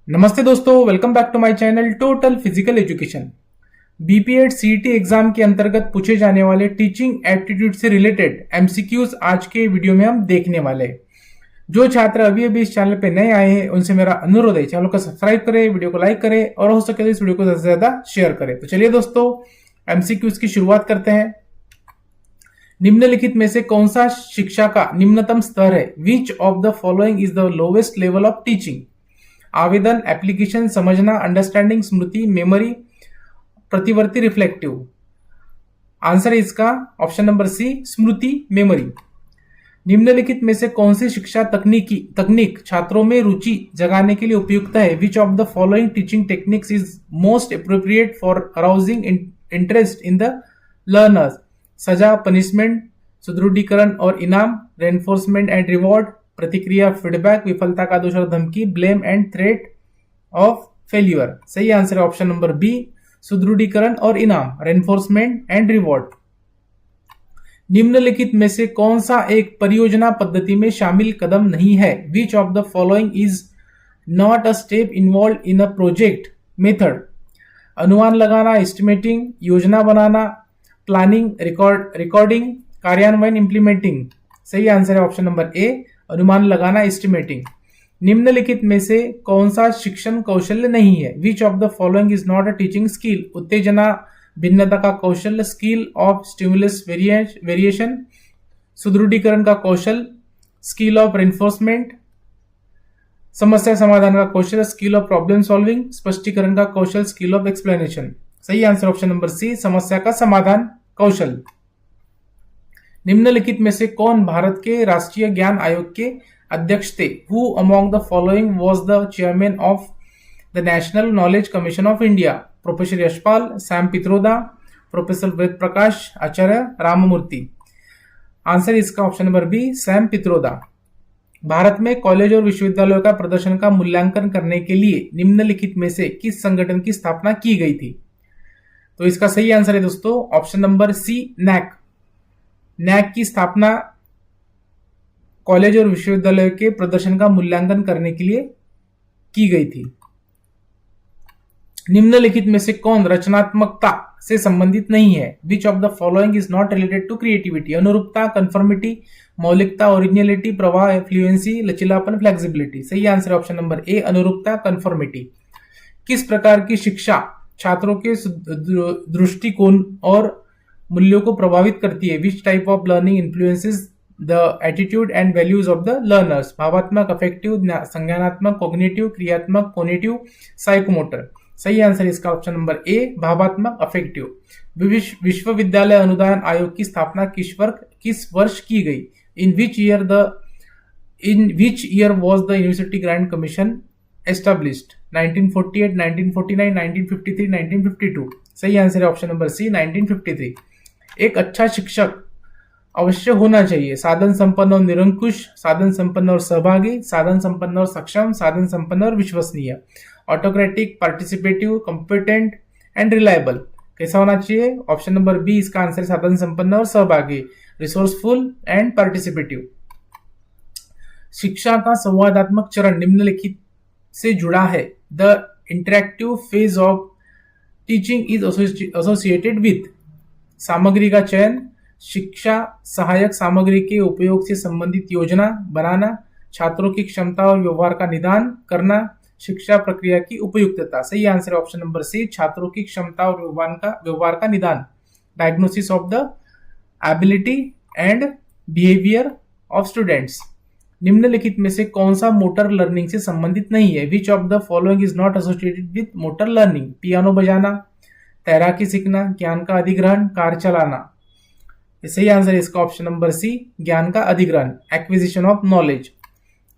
नमस्ते दोस्तों, welcome back to my channel total physical education. BPEd CET exam के अंतर्गत पूछे जाने वाले टीचिंग एप्टीट्यूड से रिलेटेड एमसीक्यूज आज के वीडियो में हम देखने वाले हैं। जो छात्र अभी अभी इस चैनल पे नए आए हैं उनसे मेरा अनुरोध है, चैनल को सब्सक्राइब करें, वीडियो को लाइक करें और हो सके तो इस वीडियो को ज्यादा से ज्यादा शेयर करें। तो चलिए दोस्तों, एमसीक्यूज की शुरुआत करते हैं। निम्नलिखित में से कौन सा शिक्षा का निम्नतम स्तर है? Which of the following is the lowest level of teaching? आवेदन, एप्लीकेशन, समझना, अंडरस्टैंडिंग, स्मृति, मेमोरी, प्रतिवर्ती, रिफ्लेक्टिव। आंसर है इसका ऑप्शन नंबर सी, स्मृति, मेमोरी। निम्नलिखित में से कौन सी शिक्षा तकनीक छात्रों में रुचि जगाने के लिए उपयुक्त है? Which of the following teaching techniques is most appropriate for arousing interest in the learners? सजा, पनिशमेंट, सुदृढ़ीकरण और इनाम, रेनफोर्समेंट एंड रिवॉर्ड, प्रतिक्रिया, फीडबैक, विफलता का दोष और धमकी, blame and threat of failure. सही आंसर है ऑप्शन नंबर बी, सुदृढ़ीकरण और इनाम, रेनफोर्समेंट एंड रिवॉर्ड। निम्नलिखित में से कौन सा एक परियोजना पद्धति में शामिल कदम नहीं है? Which of the following is not a step involve in a project method? अनुमान लगाना, एस्टिमेटिंग, योजना बनाना, प्लानिंग, रिकॉर्डिंग, कार्यान्वयन, इंप्लीमेंटिंग। सही आंसर है ऑप्शन नंबर ए, अनुमान लगाना, एस्टिमेटिंग। निम्नलिखित में से कौन सा शिक्षण कौशल्य नहीं है? Which of the following is not a teaching skill? उत्तेजना, भिन्नता का कौशल, स्किल ऑफ स्टिमुलस वेरिएशन, सुदृढ़ीकरण का कौशल, स्किल ऑफ रेनफोर्समेंट, समस्या समाधान का कौशल, स्किल ऑफ प्रॉब्लम सॉल्विंग, स्पष्टीकरण का कौशल, स्किल ऑफ एक्सप्लेनेशन। सही आंसर ऑप्शन नंबर सी, समस्या का समाधान कौशल। निम्नलिखित में से कौन भारत के राष्ट्रीय ज्ञान आयोग के अध्यक्ष थे? Who among the following was the chairman of the National Knowledge Commission of India? Professor Yashpal, Sam Pitroda, professor Ved Prakash, Acharya Ramamurti. Answer इसका option number B, Sam Pitroda. Bharat में कॉलेज और विश्वविद्यालयों का प्रदर्शन का मूल्यांकन करने के लिए निम्नलिखित में से किस संगठन की स्थापना की गई थी? तो इसका सही आंसर है दोस्तों option number C, NAAC. NAAC की स्थापना कॉलेज और विश्वविद्यालय के प्रदर्शन का मूल्यांकन करने के लिए की गई थी। निम्नलिखित में से कौन रचनात्मकता से संबंधित नहीं है? Which of the following is not related to creativity? अनुरूपता, कन्फर्मिटी, मौलिकता, ओरिजिनलिटी, प्रवाह, फ्लुएंसी, लचीलापन, फ्लेक्सिबिलिटी। सही आंसर ऑप्शन नंबर ए, अनुरूपता, कन्फर्मिटी। किस प्रकार की शिक्षा छात्रों के दृष्टिकोण और मूल्यों को प्रभावित करती है? Which type of learning influences the attitude and values of the learners? भावात्मक, अफेक्टिव, संज्ञानात्मक, कॉग्निटिव, क्रियात्मक, कोनेटिव, साइकोमोटर। सही आंसर इसका ऑप्शन नंबर ए, भावात्मक, अफेक्टिव। विश्वविद्यालय अनुदान आयोग की स्थापना किस वर्ष की गई? In which year was the university grant commission established? 1948, 1949, 1953, 1952। सही आंसर है ऑप्शन नंबर सी, 1953। एक अच्छा शिक्षक अवश्य होना चाहिए साधन संपन्न और निरंकुश, साधन संपन्न और सहभागी, साधन संपन्न और सक्षम, साधन संपन्न और विश्वसनीय, autocratic, participative, competent and reliable. कैसा होना चाहिए? ऑप्शन नंबर बी इसका आंसर, साधन संपन्न और सहभागी, रिसोर्सफुल एंड पार्टिसिपेटिव। शिक्षा का संवादात्मक चरण निम्नलिखित से जुड़ा है? The interactive phase of teaching is associated with. सामग्री का चयन, शिक्षा सहायक सामग्री के उपयोग से संबंधित योजना बनाना, छात्रों की क्षमता और व्यवहार का निदान करना, शिक्षा प्रक्रिया की उपयुक्तता। सही आंसर ऑप्शन नंबर सी, छात्रों की क्षमता और व्यवहार का निदान, diagnosis of the ability and behaviour of students. निम्नलिखित में से कौन सा मोटर लर्निंग से संबंधित नहीं है? Which of the following is not associated with motor learning? Piano बजाना, तैराकी सीखना, ज्ञान का अधिग्रहण, कार चलाना। सही आंसर है इसका ऑप्शन नंबर सी, ज्ञान का अधिग्रहण, एक्विजिशन ऑफ नॉलेज।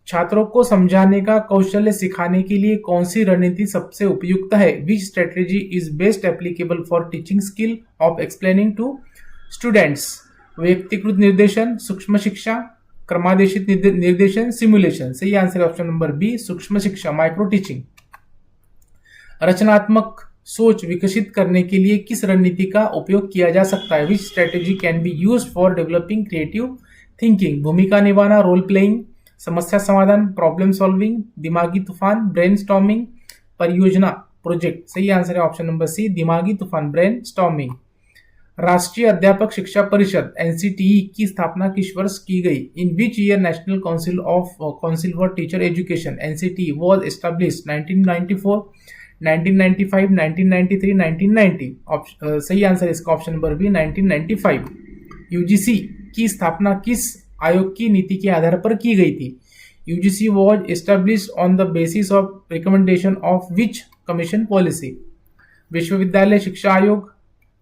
छात्रों को समझाने का कौशल्य सिखाने के लिए कौन सी रणनीति सबसे उपयुक्त है? Which strategy is best applicable for teaching skill of explaining to students? व्यक्तिकृत निर्देशन, सूक्ष्म शिक्षा, क्रमादेशित निर्देशन, सिमुलेशन। सही आंसर ऑप्शन नंबर बी, सूक्ष्म शिक्षा, माइक्रो टीचिंग। रचनात्मक सोच विकसित करने के लिए किस रणनीति का उपयोग किया जा सकता है? Which strategy can be used for developing creative thinking? भूमिका निभाना, रोल प्लेइंग, समस्या समाधान, प्रॉब्लम सॉल्विंग, दिमागी तूफान, ब्रेनस्टॉर्मिंग, परियोजना प्रोजेक्ट। सही आंसर है ऑप्शन नंबर सी, दिमागी तूफान, ब्रेन स्टॉर्मिंग। राष्ट्रीय अध्यापक शिक्षा परिषद एनसीटीई की स्थापना किस वर्ष की गई? In which year national council for teacher education NCTE was established? 1994, 1995, 1993, 1990। सही आंसर है इसका ऑप्शन नंबर बी, 1995। यूजीसी की स्थापना किस आयोग की नीति के आधार पर की गई थी? UGC was established on the basis of recommendation of which commission policy? विश्वविद्यालय शिक्षा आयोग,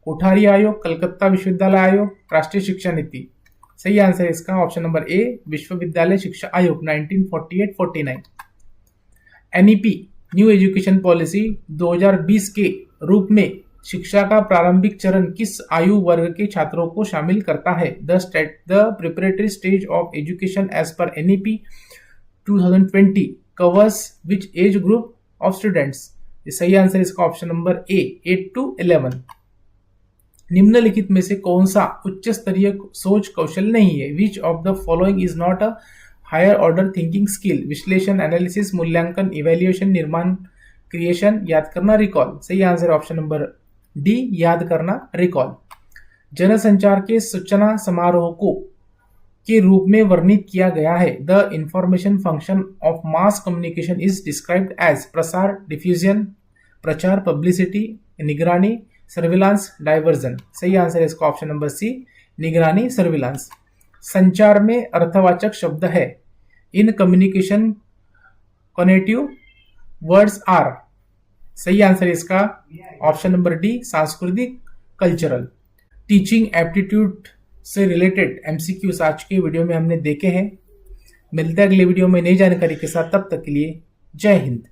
कोठारी आयोग, कलकत्ता विश्वविद्यालय आयोग, राष्ट्रीय शिक्षा नीति। सही आंसर है इसका ऑप्शन नंबर ए, विश्वविद्यालय शिक्षा आयोग, 1948-49। एनईपी न्यू एजुकेशन पॉलिसी 2020 के रूप में शिक्षा का प्रारंभिक चरण किस आयु वर्ग के छात्रों को शामिल करता है? The preparatory stage of education age पर NEP 2020 covers which age group of students? सही आंसर इसका ऑप्शन नंबर ए, 8 to 11। निम्नलिखित में से कौन सा उच्च स्तरीय सोच कौशल नहीं है? Which of the following is not a higher order thinking skill? विश्लेषण, एनालिसिस, मूल्यांकन, इवेल्युएशन, निर्माण, क्रिएशन, याद करना, रिकॉल। सही आंसर ऑप्शन नंबर डी, याद करना, रिकॉल। जनसंचार के सूचना समारोह को के रूप में वर्णित किया गया है। The information function of mass communication is described as प्रसार, डिफ्यूजन, प्रचार, पब्लिसिटी, निगरानी, सर्विलांस, डाइवर्जन। सही आंसर है इसका ऑप्शन नंबर सी, निगरानी, सर्विलांस। संचार में अर्थवाचक शब्द है। In communication connective words are. सही आंसर इसका ऑप्शन नंबर डी, सांस्कृतिक, कल्चरल। टीचिंग एप्टीट्यूड से रिलेटेड एमसीक्यूज आज के वीडियो में हमने देखे हैं। मिलते हैं अगले वीडियो में नई जानकारी के साथ, तब तक के लिए जय हिंद।